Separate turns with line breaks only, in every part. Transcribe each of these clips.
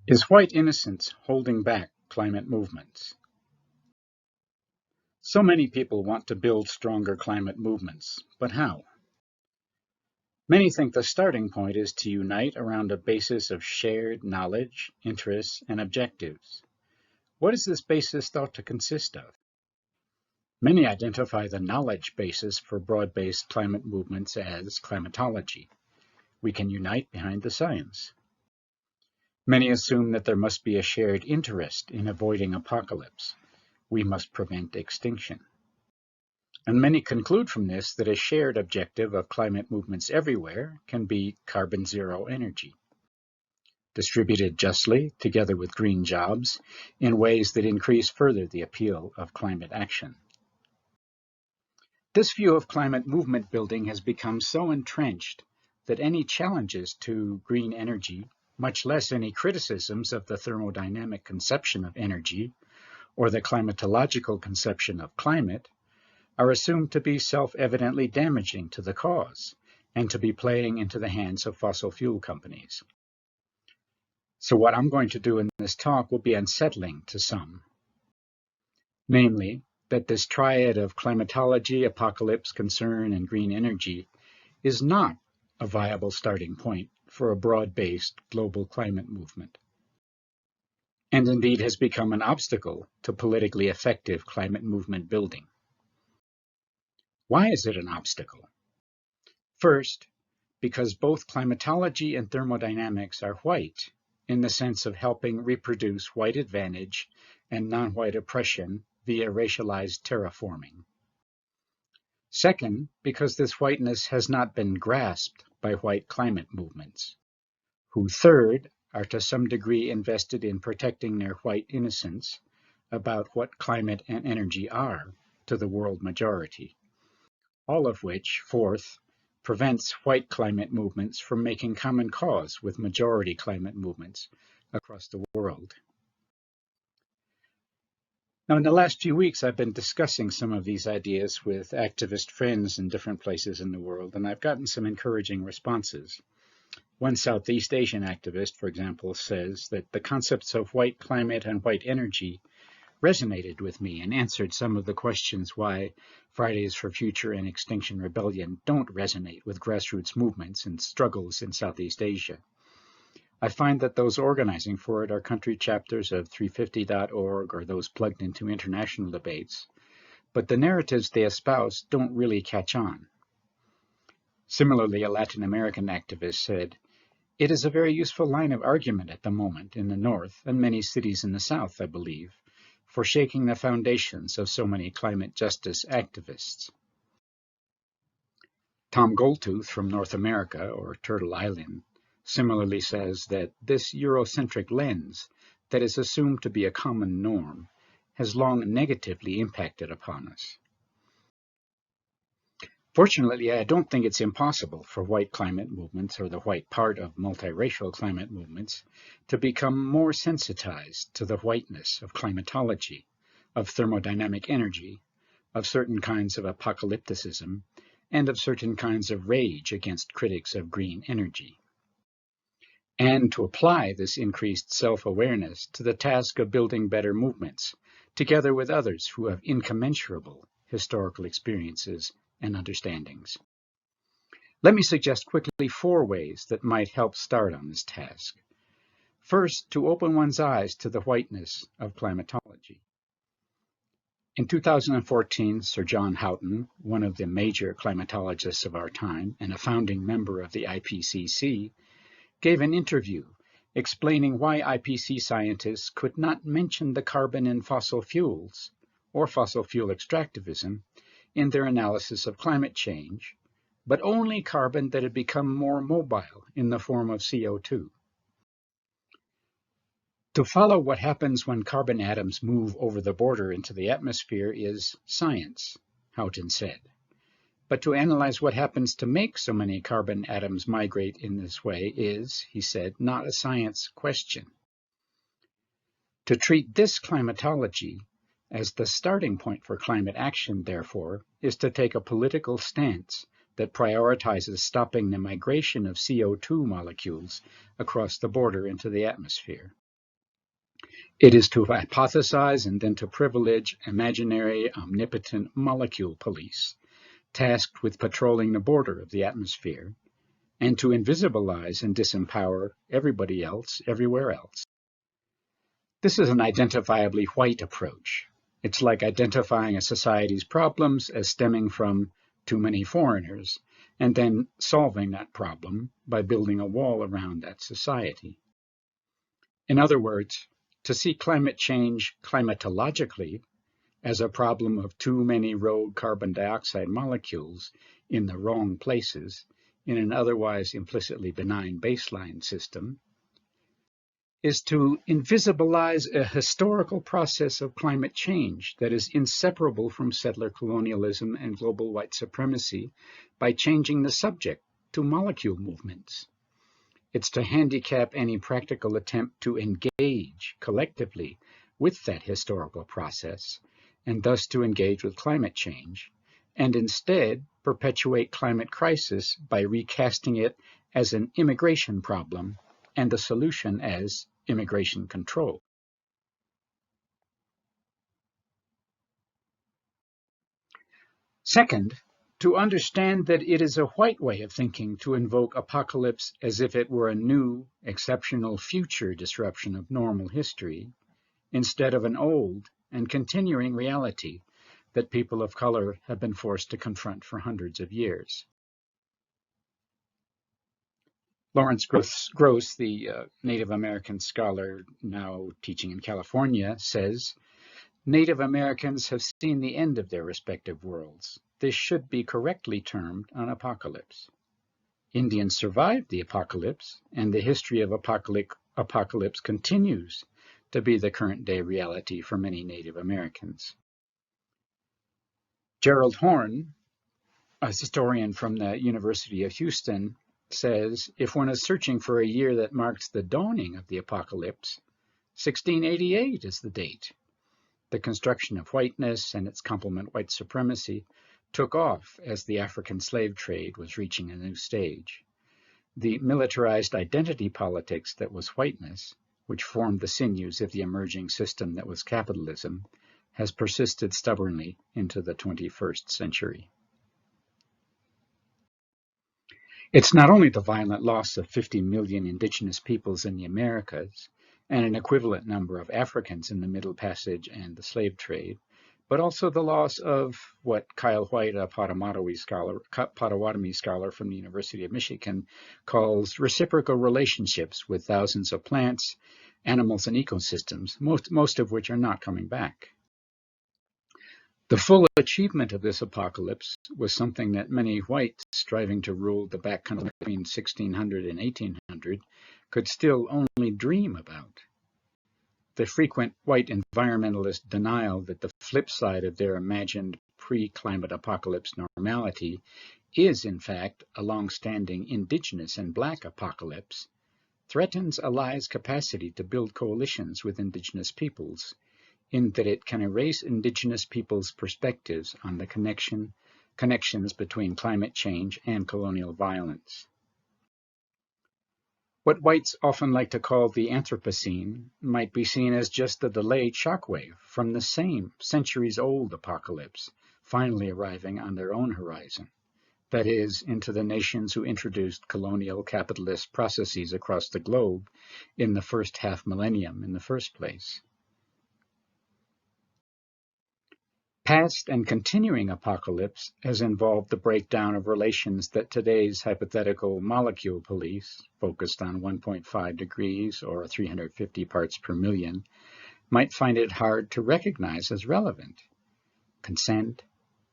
Is white innocence holding back climate movements? So many people want to build stronger climate movements, but how? Many think the starting point is to unite around a basis of shared knowledge, interests, and objectives. What is this basis thought to consist of? Many identify the knowledge basis for broad-based climate movements as climatology. We can unite behind the science. Many assume that there must be a shared interest in avoiding apocalypse. We must prevent extinction. And many conclude from this that a shared objective of climate movements everywhere can be carbon zero energy, distributed justly together with green jobs in ways that increase further the appeal of climate action. This view of climate movement building has become so entrenched that any challenges to green energy, much less any criticisms of the thermodynamic conception of energy or the climatological conception of climate, are assumed to be self-evidently damaging to the cause and to be playing into the hands of fossil fuel companies. So what I'm going to do in this talk will be unsettling to some. Namely, that this triad of climatology, apocalypse concern, and green energy is not a viable starting point for a broad-based global climate movement, and indeed has become an obstacle to politically effective climate movement building. Why is it an obstacle? First, because both climatology and thermodynamics are white in the sense of helping reproduce white advantage and non-white oppression via racialized terraforming. Second, because this whiteness has not been grasped by white climate movements, who third are to some degree invested in protecting their white innocence about what climate and energy are to the world majority. All of which, fourth, prevents white climate movements from making common cause with majority climate movements across the world. Now, in the last few weeks, I've been discussing some of these ideas with activist friends in different places in the world, and I've gotten some encouraging responses. One Southeast Asian activist, for example, says that the concepts of white climate and white energy resonated with me and answered some of the questions why Fridays for Future and Extinction Rebellion don't resonate with grassroots movements and struggles in Southeast Asia. I find that those organizing for it are country chapters of 350.org or those plugged into international debates, but the narratives they espouse don't really catch on. Similarly, a Latin American activist said, "It is a very useful line of argument at the moment in the North and many cities in the South, I believe, for shaking the foundations of so many climate justice activists." Tom Goldtooth from North America, or Turtle Island, similarly says that this Eurocentric lens that is assumed to be a common norm has long negatively impacted upon us. Fortunately, I don't think it's impossible for white climate movements or the white part of multiracial climate movements to become more sensitized to the whiteness of climatology, of thermodynamic energy, of certain kinds of apocalypticism, and of certain kinds of rage against critics of green energy, and to apply this increased self-awareness to the task of building better movements, together with others who have incommensurable historical experiences and understandings. Let me suggest quickly 4 ways that might help start on this task. First, to open one's eyes to the whiteness of climatology. In 2014, Sir John Houghton, one of the major climatologists of our time and a founding member of the IPCC, gave an interview explaining why IPCC scientists could not mention the carbon in fossil fuels or fossil fuel extractivism in their analysis of climate change, but only carbon that had become more mobile in the form of CO2. To follow what happens when carbon atoms move over the border into the atmosphere is science, Houghton said. But to analyze what happens to make so many carbon atoms migrate in this way is, he said, not a science question. To treat this climatology as the starting point for climate action, therefore, is to take a political stance that prioritizes stopping the migration of CO2 molecules across the border into the atmosphere. It is to hypothesize and then to privilege imaginary omnipotent molecule police, tasked with patrolling the border of the atmosphere, and to invisibilize and disempower everybody else, everywhere else. This is an identifiably white approach. It's like identifying a society's problems as stemming from too many foreigners, and then solving that problem by building a wall around that society. In other words, to see climate change climatologically as a problem of too many rogue carbon dioxide molecules in the wrong places in an otherwise implicitly benign baseline system is to invisibilize a historical process of climate change that is inseparable from settler colonialism and global white supremacy by changing the subject to molecule movements. It's to handicap any practical attempt to engage collectively with that historical process, and thus to engage with climate change, and instead perpetuate climate crisis by recasting it as an immigration problem and the solution as immigration control. Second, to understand that it is a white way of thinking to invoke apocalypse as if it were a new, exceptional future disruption of normal history, instead of an old and continuing reality that people of color have been forced to confront for hundreds of years. Lawrence Gross, the Native American scholar now teaching in California, says, Native Americans have seen the end of their respective worlds. This should be correctly termed an apocalypse. Indians survived the apocalypse, and the history of apocalypse continues to be the current day reality for many Native Americans. Gerald Horne, a historian from the University of Houston, says, if one is searching for a year that marks the dawning of the apocalypse, 1688 is the date. The construction of whiteness and its complement white supremacy took off as the African slave trade was reaching a new stage. The militarized identity politics that was whiteness, which formed the sinews of the emerging system that was capitalism, has persisted stubbornly into the 21st century. It's not only the violent loss of 50 million indigenous peoples in the Americas and an equivalent number of Africans in the Middle Passage and the slave trade, but also the loss of what Kyle White, a Potawatomi scholar from the University of Michigan, calls reciprocal relationships with thousands of plants, animals, and ecosystems, most of which are not coming back. The full achievement of this apocalypse was something that many whites striving to rule the backcountry between 1600 and 1800 could still only dream about. The frequent white environmentalist denial that the flip side of their imagined pre-climate apocalypse normality is, in fact, a long-standing indigenous and black apocalypse threatens a lie's capacity to build coalitions with indigenous peoples, in that it can erase indigenous peoples' perspectives on the connections between climate change and colonial violence. What whites often like to call the Anthropocene might be seen as just a delayed shockwave from the same centuries-old apocalypse finally arriving on their own horizon, that is, into the nations who introduced colonial capitalist processes across the globe in the first half-millennium in the first place. Past and continuing apocalypse has involved the breakdown of relations that today's hypothetical molecule police, focused on 1.5 degrees or 350 parts per million, might find it hard to recognize as relevant. Consent,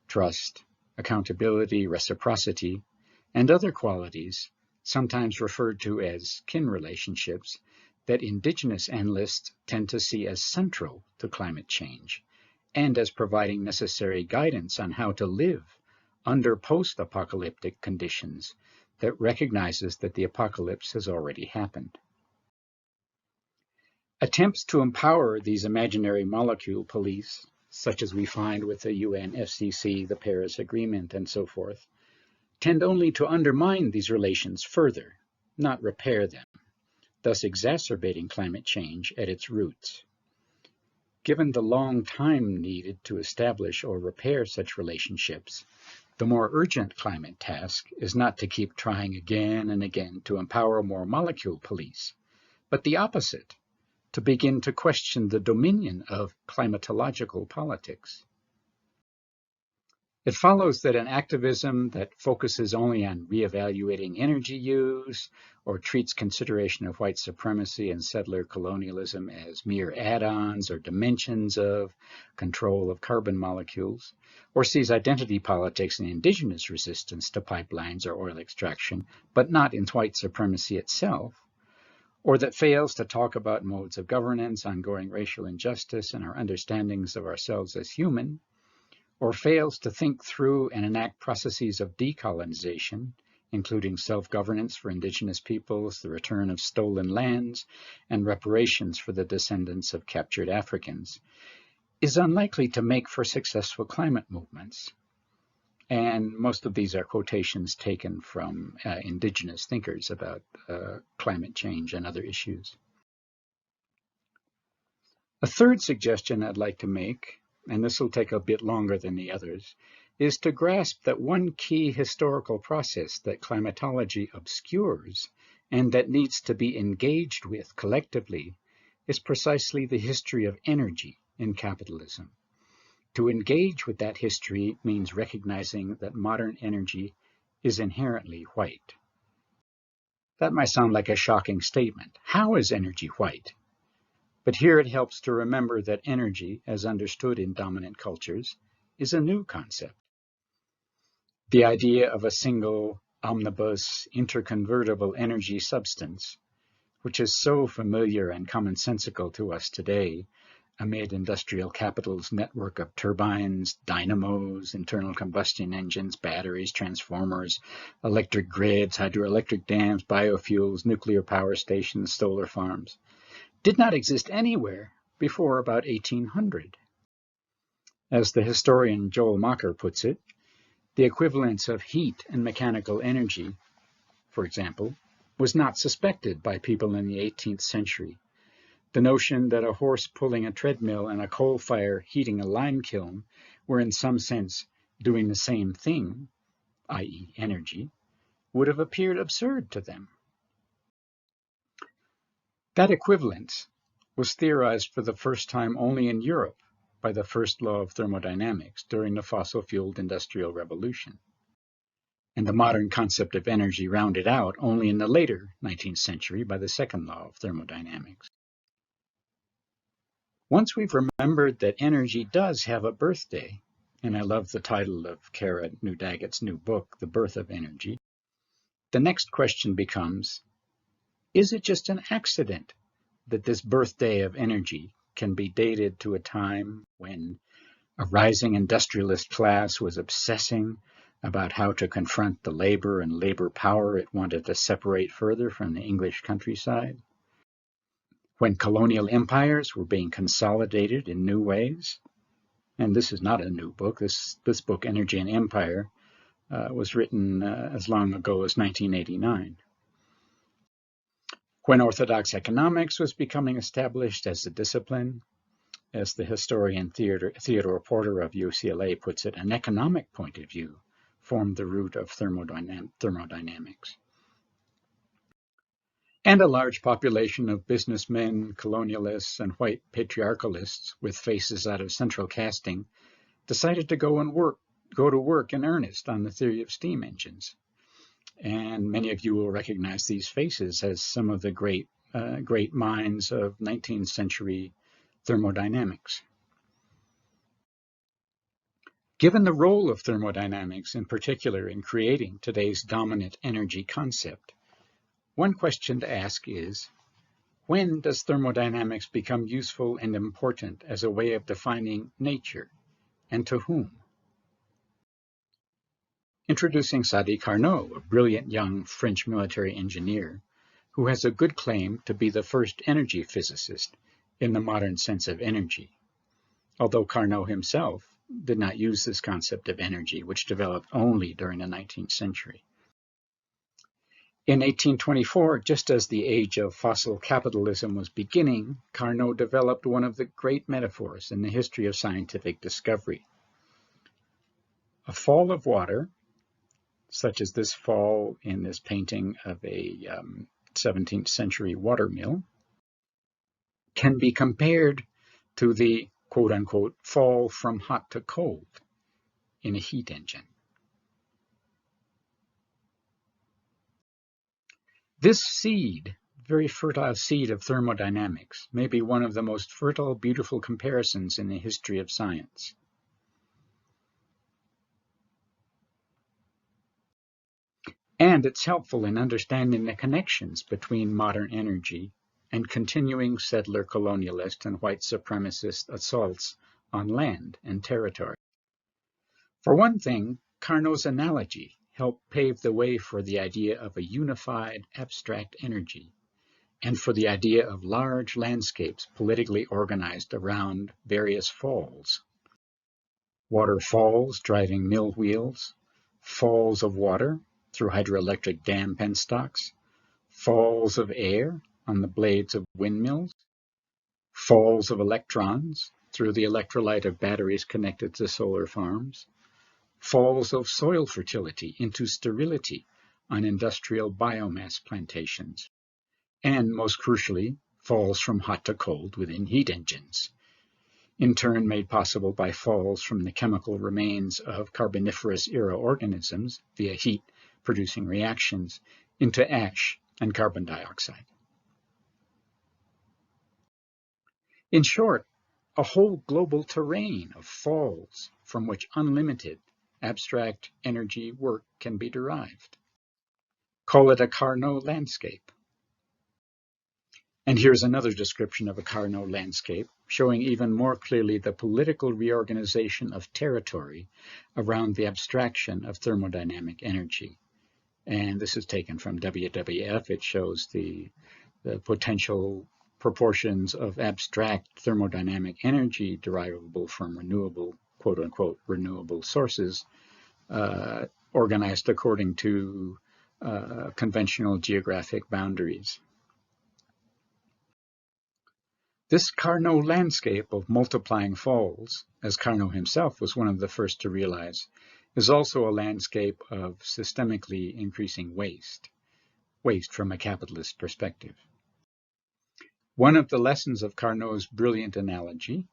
trust, accountability, reciprocity, and other qualities, sometimes referred to as kin relationships, that indigenous analysts tend to see as central to climate change, and as providing necessary guidance on how to live under post-apocalyptic conditions that recognizes that the apocalypse has already happened. Attempts to empower these imaginary molecule police, such as we find with the UNFCCC, the Paris Agreement, and so forth, tend only to undermine these relations further, not repair them. thus exacerbating climate change at its roots. Given the long time needed to establish or repair such relationships, the more urgent climate task is not to keep trying again and again to empower more molecule police, but the opposite, to begin to question the dominion of climatological politics. It follows that an activism that focuses only on reevaluating energy use or treats consideration of white supremacy and settler colonialism as mere add-ons or dimensions of control of carbon molecules, or sees identity politics and indigenous resistance to pipelines or oil extraction, but not in white supremacy itself, or that fails to talk about modes of governance, ongoing racial injustice, and our understandings of ourselves as human, or fails to think through and enact processes of decolonization, including self-governance for indigenous peoples, the return of stolen lands, and reparations for the descendants of captured Africans, is unlikely to make for successful climate movements. And most of these are quotations taken from indigenous thinkers about climate change and other issues. A third suggestion I'd like to make, and this will take a bit longer than the others, is to grasp that one key historical process that climatology obscures and that needs to be engaged with collectively is precisely the history of energy in capitalism. To engage with that history means recognizing that modern energy is inherently white. That might sound like a shocking statement. How is energy white? But here it helps to remember that energy, as understood in dominant cultures, is a new concept. The idea of a single, omnibus, interconvertible energy substance, which is so familiar and commonsensical to us today, amid industrial capital's network of turbines, dynamos, internal combustion engines, batteries, transformers, electric grids, hydroelectric dams, biofuels, nuclear power stations, solar farms, did not exist anywhere before about 1800. As the historian Joel Macher puts it, the equivalence of heat and mechanical energy, for example, was not suspected by people in the 18th century. The notion that a horse pulling a treadmill and a coal fire heating a lime kiln were in some sense doing the same thing, i.e. energy, would have appeared absurd to them. That equivalence was theorized for the first time only in Europe by the first law of thermodynamics during the fossil-fueled Industrial Revolution, and the modern concept of energy rounded out only in the later 19th century by the second law of thermodynamics. Once we've remembered that energy does have a birthday, and I love the title of Kara Newdaggett's new book, The Birth of Energy, the next question becomes, is it just an accident that this birthday of energy can be dated to a time when a rising industrialist class was obsessing about how to confront the labor and labor power it wanted to separate further from the English countryside? When colonial empires were being consolidated in new ways? And this is not a new book. This book, Energy and Empire, was written as long ago as 1989. When orthodox economics was becoming established as a discipline, as the historian Theodore Porter of UCLA puts it, an economic point of view formed the root of thermodynamics. And a large population of businessmen, colonialists, and white patriarchalists with faces out of central casting decided to go to work in earnest on the theory of steam engines. And many of you will recognize these faces as some of the great minds of 19th century thermodynamics. Given the role of thermodynamics in particular in creating today's dominant energy concept, one question to ask is, when does thermodynamics become useful and important as a way of defining nature, and to whom? Introducing Sadi Carnot, a brilliant young French military engineer, who has a good claim to be the first energy physicist in the modern sense of energy, although Carnot himself did not use this concept of energy, which developed only during the 19th century. In 1824, just as the age of fossil capitalism was beginning, Carnot developed one of the great metaphors in the history of scientific discovery. A fall of water, such as this fall in this painting of a 17th century water mill, can be compared to the quote-unquote fall from hot to cold in a heat engine. This seed, very fertile seed of thermodynamics, may be one of the most fertile, beautiful comparisons in the history of science. And it's helpful in understanding the connections between modern energy and continuing settler colonialist and white supremacist assaults on land and territory. For one thing, Carnot's analogy helped pave the way for the idea of a unified abstract energy and for the idea of large landscapes politically organized around various falls. Waterfalls driving mill wheels, falls of water through hydroelectric dam penstocks, falls of air on the blades of windmills, falls of electrons through the electrolyte of batteries connected to solar farms, falls of soil fertility into sterility on industrial biomass plantations, and most crucially, falls from hot to cold within heat engines, in turn made possible by falls from the chemical remains of Carboniferous-era organisms via heat-producing reactions into ash and carbon dioxide. In short, a whole global terrain of falls from which unlimited abstract energy work can be derived. Call it a Carnot landscape. And here's another description of a Carnot landscape, showing even more clearly the political reorganization of territory around the abstraction of thermodynamic energy. And this is taken from WWF. It shows the potential proportions of abstract thermodynamic energy derivable from renewable, quote-unquote, renewable sources, organized according to conventional geographic boundaries. This Carnot landscape of multiplying falls, as Carnot himself was one of the first to realize, is also a landscape of systemically increasing waste from a capitalist perspective. One of the lessons of Carnot's brilliant analogy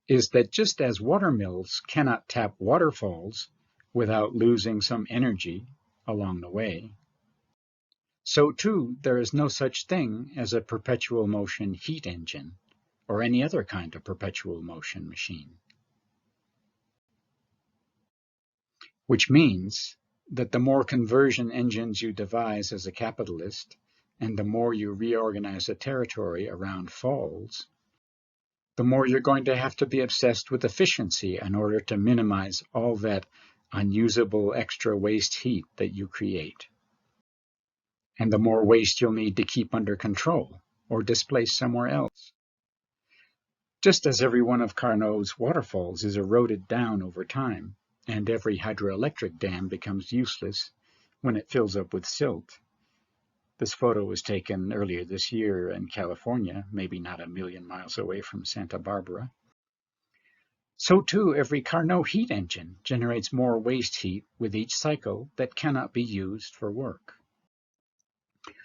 is that just as water mills cannot tap waterfalls without losing some energy along the way, so too there is no such thing as a perpetual motion heat engine or any other kind of perpetual motion machine. Which means that the more conversion engines you devise as a capitalist, and the more you reorganize a territory around falls, the more you're going to have to be obsessed with efficiency in order to minimize all that unusable extra waste heat that you create. And the more waste you'll need to keep under control or displace somewhere else. Just as every one of Carnot's waterfalls is eroded down over time, and every hydroelectric dam becomes useless when it fills up with silt. This photo was taken earlier this year in California, maybe not a million miles away from Santa Barbara. So too, every Carnot heat engine generates more waste heat with each cycle that cannot be used for work.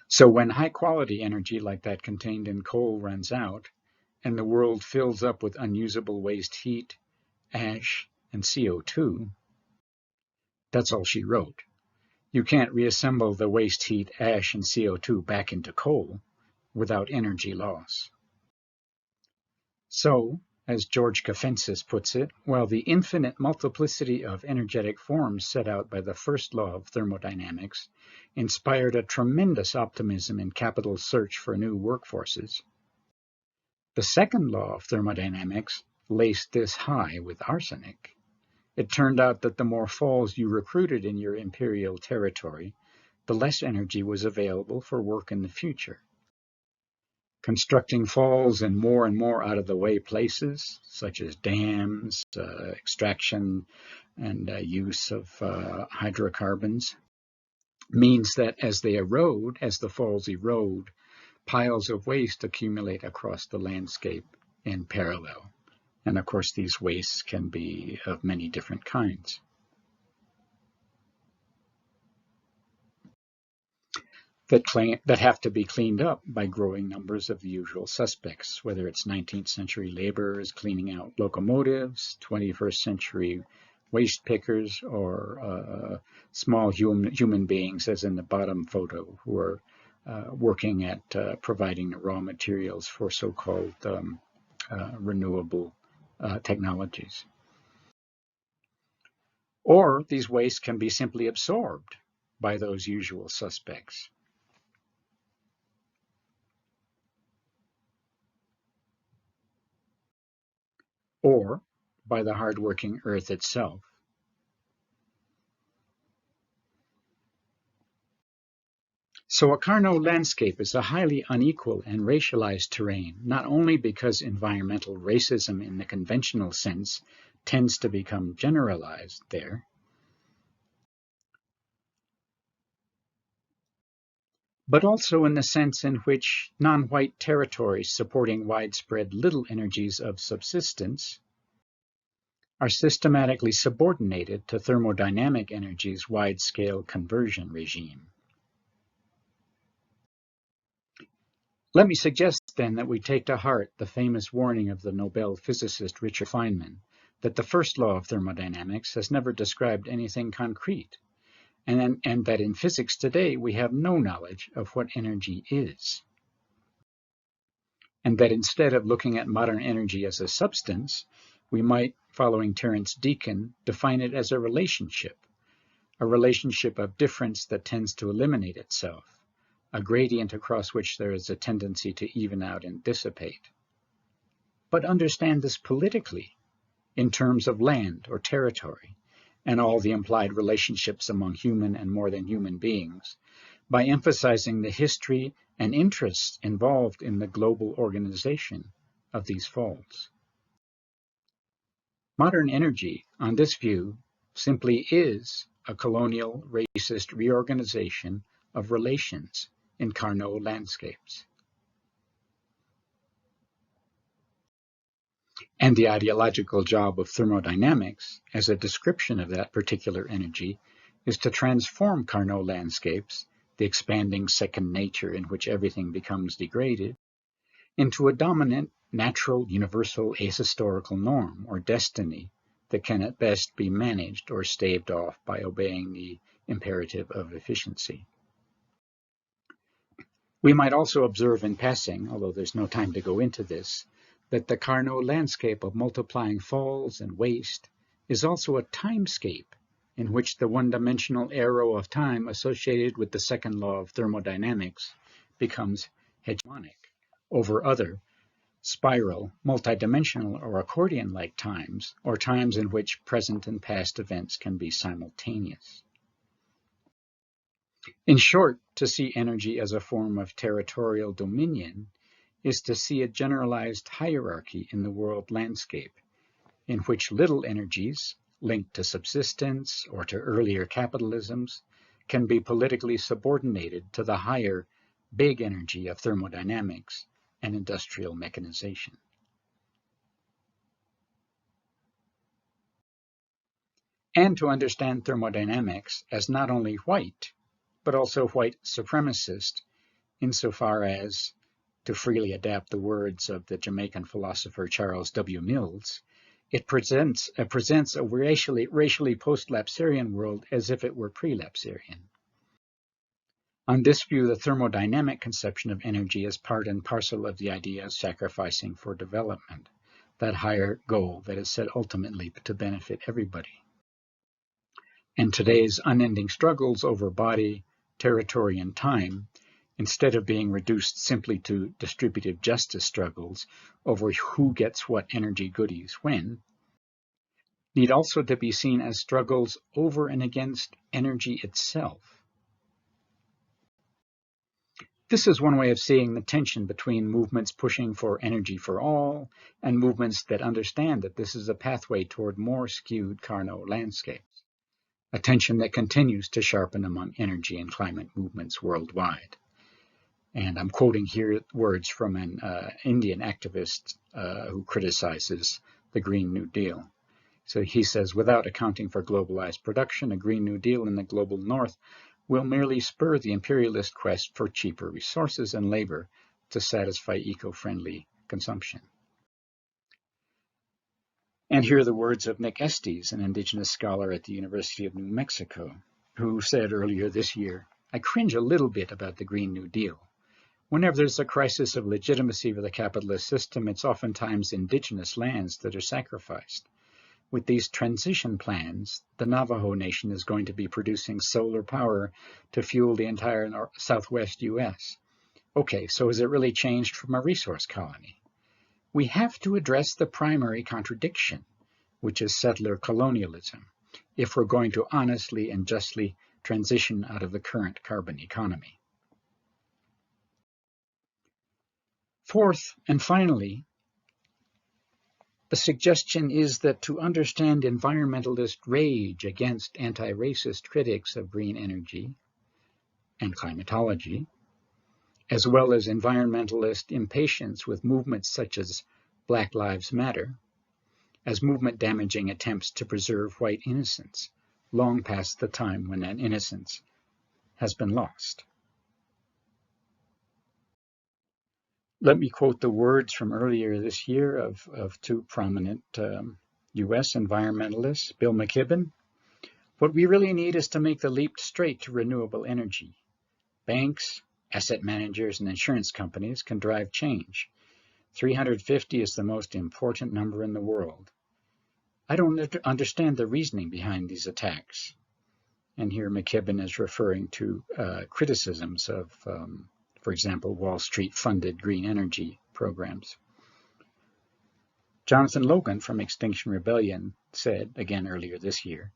So when high-quality energy like that contained in coal runs out, and the world fills up with unusable waste heat, ash, and CO2, that's all she wrote. You can't reassemble the waste heat, ash, and CO2 back into coal without energy loss. So, as George Kafentzis puts it, while the infinite multiplicity of energetic forms set out by the first law of thermodynamics inspired a tremendous optimism in capital's search for new workforces, the second law of thermodynamics laced this high with arsenic. It turned out that the more falls you recruited in your imperial territory, the less energy was available for work in the future. Constructing falls in more and more out-of-the-way places, such as dams, extraction, and use of hydrocarbons, means that as the falls erode, piles of waste accumulate across the landscape in parallel. And of course, these wastes can be of many different kinds. That have to be cleaned up by growing numbers of the usual suspects, whether it's 19th century laborers cleaning out locomotives, 21st century waste pickers, or small human beings, as in the bottom photo, who are working at providing the raw materials for so-called renewable technologies. Or these wastes can be simply absorbed by those usual suspects. Or by the hard-working earth itself. So a Carnot landscape is a highly unequal and racialized terrain, not only because environmental racism in the conventional sense tends to become generalized there, but also in the sense in which non-white territories supporting widespread little energies of subsistence are systematically subordinated to thermodynamic energy's wide-scale conversion regime. Let me suggest then that we take to heart the famous warning of the Nobel physicist Richard Feynman that the first law of thermodynamics has never described anything concrete, and that in physics today we have no knowledge of what energy is. And that instead of looking at modern energy as a substance, we might, following Terence Deacon, define it as a relationship of difference that tends to eliminate itself, a gradient across which there is a tendency to even out and dissipate. But understand this politically, in terms of land or territory, and all the implied relationships among human and more than human beings, by emphasizing the history and interests involved in the global organization of these falls. Modern energy, on this view, simply is a colonial, racist reorganization of relations in Carnot landscapes. And the ideological job of thermodynamics, as a description of that particular energy, is to transform Carnot landscapes, the expanding second nature in which everything becomes degraded, into a dominant, natural, universal, ahistorical norm or destiny that can at best be managed or staved off by obeying the imperative of efficiency. We might also observe in passing, although there's no time to go into this, that the Carnot landscape of multiplying falls and waste is also a timescape in which the one-dimensional arrow of time associated with the second law of thermodynamics becomes hegemonic over other spiral, multidimensional, or accordion-like times, or times in which present and past events can be simultaneous. In short, to see energy as a form of territorial dominion is to see a generalized hierarchy in the world landscape, in which little energies, linked to subsistence or to earlier capitalisms, can be politically subordinated to the higher, big energy of thermodynamics and industrial mechanization. And to understand thermodynamics as not only white, but also white supremacist, insofar as, to freely adapt the words of the Jamaican philosopher Charles W. Mills, it presents a racially post-Lapsarian world as if it were pre-Lapsarian. On this view, the thermodynamic conception of energy is part and parcel of the idea of sacrificing for development, that higher goal that is set ultimately to benefit everybody. And today's unending struggles over body, territory, and time, instead of being reduced simply to distributive justice struggles over who gets what energy goodies when, need also to be seen as struggles over and against energy itself. This is one way of seeing the tension between movements pushing for energy for all and movements that understand that this is a pathway toward more skewed Carnot landscapes. a tension that continues to sharpen among energy and climate movements worldwide. And I'm quoting here words from an Indian activist who criticizes the Green New Deal. So he says, without accounting for globalized production, a Green New Deal in the global north will merely spur the imperialist quest for cheaper resources and labor to satisfy eco-friendly consumption. And here are the words of Nick Estes, an indigenous scholar at the University of New Mexico, who said earlier this year, I cringe a little bit about the Green New Deal. Whenever there's a crisis of legitimacy for the capitalist system, it's oftentimes indigenous lands that are sacrificed. With these transition plans, the Navajo Nation is going to be producing solar power to fuel the entire southwest U.S. Okay, so has it really changed from a resource colony? We have to address the primary contradiction, which is settler colonialism, if we're going to honestly and justly transition out of the current carbon economy. Fourth, and finally, the suggestion is that to understand environmentalist rage against anti-racist critics of green energy and climatology, as well as environmentalist impatience with movements such as Black Lives Matter, as movement-damaging attempts to preserve white innocence, long past the time when that innocence has been lost. Let me quote the words from earlier this year of two prominent U.S. environmentalists, Bill McKibben. What we really need is to make the leap straight to renewable energy. Banks, asset managers, and insurance companies can drive change. 350 is the most important number in the world. I don't understand the reasoning behind these attacks. And here McKibben is referring to criticisms of for example, Wall Street-funded green energy programs. Jonathan Logan from Extinction Rebellion said, again earlier this year,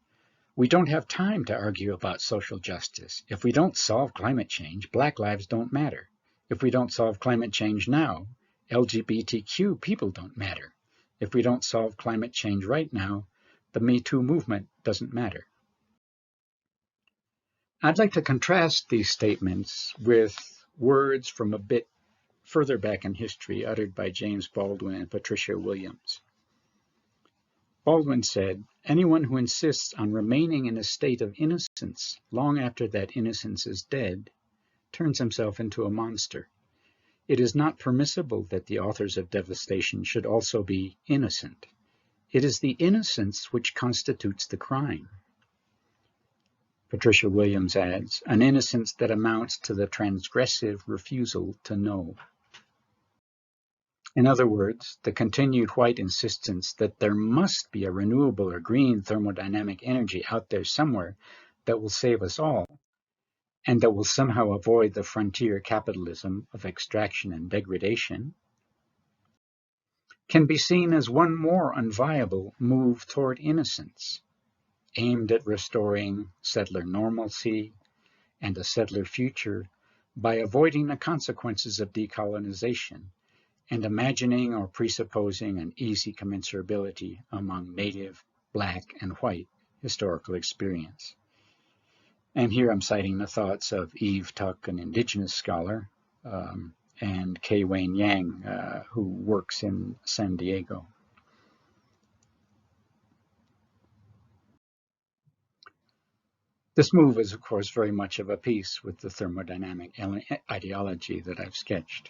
we don't have time to argue about social justice. If we don't solve climate change, Black lives don't matter. If we don't solve climate change now, LGBTQ people don't matter. If we don't solve climate change right now, the Me Too movement doesn't matter. I'd like to contrast these statements with words from a bit further back in history uttered by James Baldwin and Patricia Williams. Baldwin said, anyone who insists on remaining in a state of innocence long after that innocence is dead turns himself into a monster. It is not permissible that the authors of devastation should also be innocent. It is the innocence which constitutes the crime. Patricia Williams adds, an innocence that amounts to the transgressive refusal to know. In other words, the continued white insistence that there must be a renewable or green thermodynamic energy out there somewhere that will save us all, and that will somehow avoid the frontier capitalism of extraction and degradation, can be seen as one more unviable move toward innocence, aimed at restoring settler normalcy and a settler future by avoiding the consequences of decolonization and imagining or presupposing an easy commensurability among native, black, and white historical experience. And here I'm citing the thoughts of Eve Tuck, an indigenous scholar, and Kay Wayne Yang, who works in San Diego. This move is, of course, very much of a piece with the thermodynamic ideology that I've sketched.